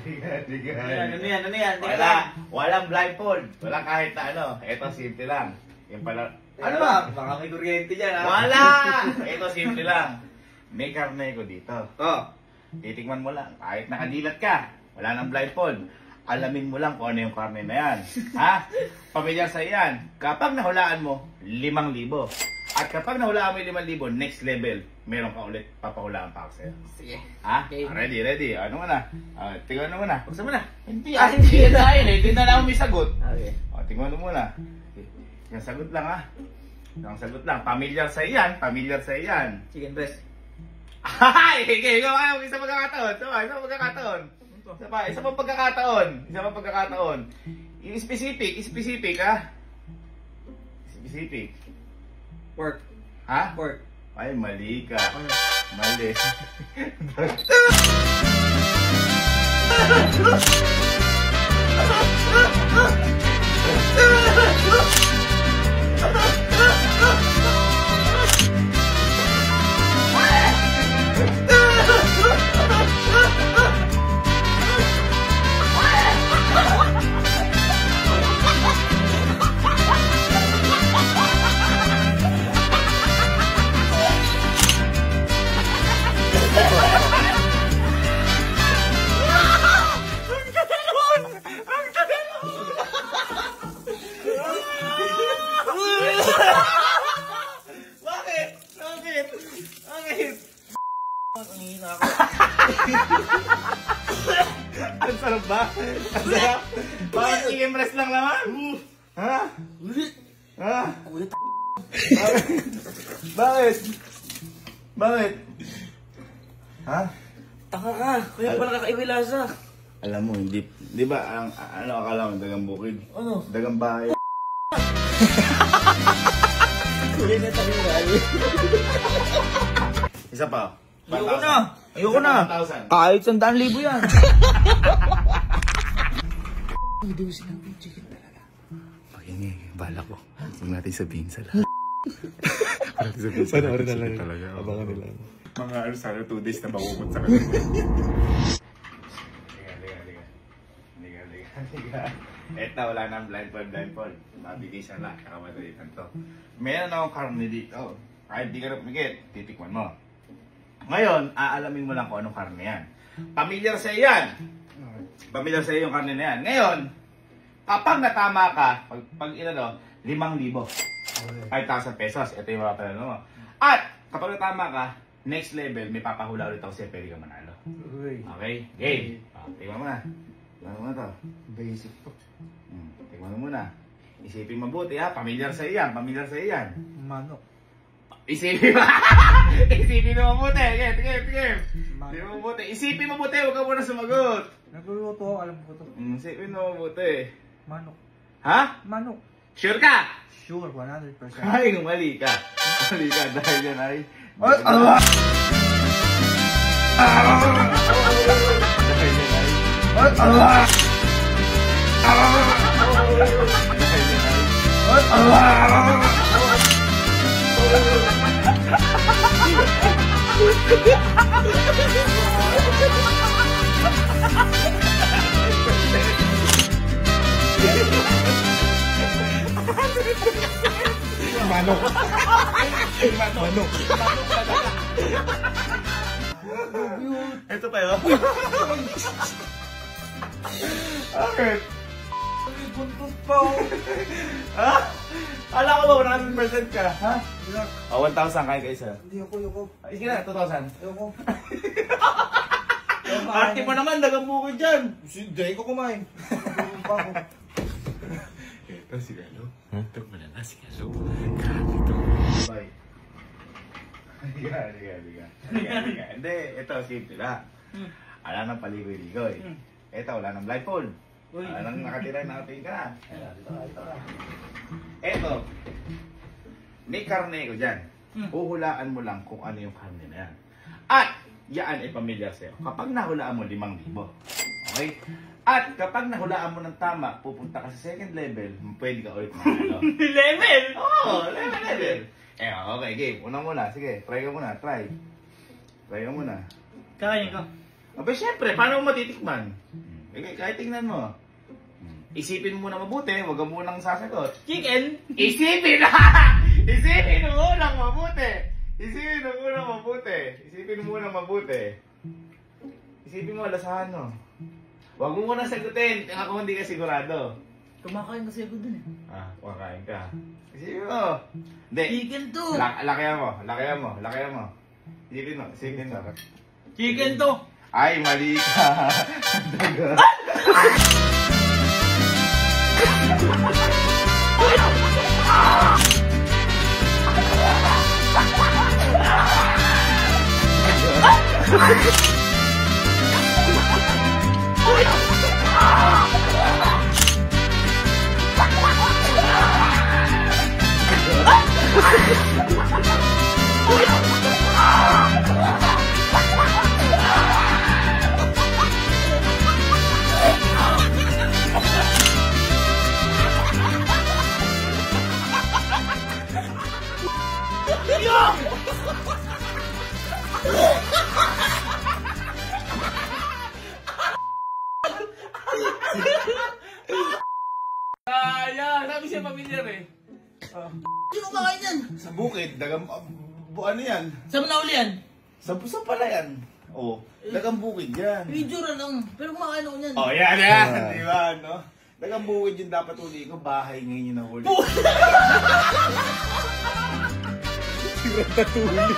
Ano yan? Walang blindfold. Walang kahit na ano. Ito, simple lang. Yung pala... Ano ba? Baka may kuryente dyan, ha? Wala! Ito, simple lang. May karne ko dito. Oh. Titikman mo lang. Kahit nakadilat ka. Wala nang blindfold. Alamin mo lang kung ano yung karne na yan. Ha? Pamilyar sa yan. Kapag nahulaan mo, 5,000. At kapag nahulaan mo yung 5,000, next level, meron ka ulit, papahulaan pa ako sa'yo. Sige. Ha? Okay. Ready. Ano mo na? Tingnan mo na. Buksan mo na. Hindi, hindi na yun eh. Hindi na lang may sagot. Okay. Tingnan mo muna. Yung sagot lang ha. Yung sagot lang. Pamilyar sa yan. Chicken breast. Ay! Isa pagkakataon. Isa pang pagkakataon. Specific ha? Specific. Pork. Ha? Pork. Ay, mali ka. Mali. Bakit? Ang hina ako. Ang sarap ba? Ang sarap? Parang chicken breast lang naman. Ha? Ha? Bakit? Ha? Taka ka. Kaya pala kakaiba yung lasa. Alam mo, hindi, di ba, ano akala mo, dagang bukid? Ano? Dagang bahay. Kulit na tayo gali. Isa pa. Ayoko na. 1,000. Kahit 100,000 yan. Hindi ko sinabi chicken talaga. Makingi, bala ko. Huwag natin sabihin sa lahat. Panoorin na lang. Abangan nila. Mga sana 2 days na mabubot sa kanila. Liga. Eto, wala nang blindfold. Mabigay siya lang, kakamadalitan to. Meron akong karne dito. Kahit di ka na pumigit, titikman mo. Ngayon, aalamin mo lang kung anong karne yan. Pamilyar sa yan. Pamilyar sa yung karne na yan. Ngayon, kapag natama ka, pag 5,000, 5,000 pesos. Ito yung mga panalo mo. At, kapag natama ka, next level, may papahula ulit ako sa'yo, pwede ka manalo. Okay? Game. Tingnan mo na. Tingnan mo na to. Basic to. Tingnan mo muna. Isipin mabuti ha. Pamilyar sa iyan. Manok. Isipin mo. Isipin mo mabuti. Tingnan mo mabuti. Isipin mabuti. Huwag ka muna sumagot. Nagluluto, alam ko to. Isipin mo mabuti. Manok. Ha? Manok. Sure ka? Sure, 100%. Ay, mali ka. Mali ka. Dahil yan ay... Ay, Allah! Dahil yan ay... Ay, Allah! Ay, Allah! Manok. Manok. Ito pa yun. Bakit? Buntot pa ako. Ha? Kala ko ba 100% ka? Ha? 1,000 kain ka isa. Hindi ako. Sige na, 2,000. Ayoko. Arte mo naman, dagang bukid dyan. Hindi ko kumain. Ayoko pa ako. Ito si Galo. Ito mo na si Galo. Grabe ito. Bye. Liga. Hindi, ito simple lang. Wala nang paligoy-ligoy. Ito, wala nang blindfold. Wala nang nakatira na ating ka na. Ito. May karne ko dyan. Huhulaan mo lang kung ano yung karne na yan. At, yan ay pamilyar sa'yo. Kapag nahulaan mo, 5,000. Okay? At kapag nahulaan mo ng tama, pupunta ka sa second level, pwede ka ulit manalo. Level? Oo, level. Okay, game. Unang muna. Sige, try ka muna. Try ka muna. Kakain ko. Aba, syempre, paano mo matitikman? Kahit tingnan mo. Isipin mo muna mabuti, huwag ka munang sasagot. Chicken? Isipin na! Isipin mo munang mabuti! Isipin mo munang mabuti! Isipin mo munang mabuti! Isipin mo, alasahan no. Huwag mo munang sagutin, ako hindi ka sigurado. Kumakain kasi ako dun eh. Kumakain ka. Isipin mo. Hindi. Chicken to! Lakayan mo. Isipin mo. Chicken to! Ay, mali ka. Sabi siya pamilyar eh. Sino kakain yan? Sa bukid, ano yan? Saan mo nahuli yan? Sa pala yan. Dagang bukid yan. Video na lang. Pero kumakain ako yan. Yan. Di ba, no? Dagang bukid yung dapat uli ko. Bahay ngayon yung nahuli. Ratatouille.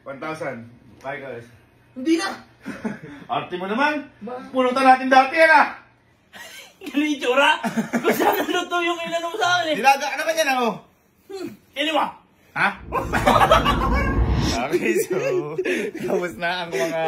1,000. Bye, guys. Hindi na. Arte mo naman. Punutan natin dati yan, ah. Ganun yung tsura? Kung saan naluto yung inano mo sa akin eh. Dilaga ka naman yan, ako. Iniwa! Ha? Okay, so, tapos na ang mga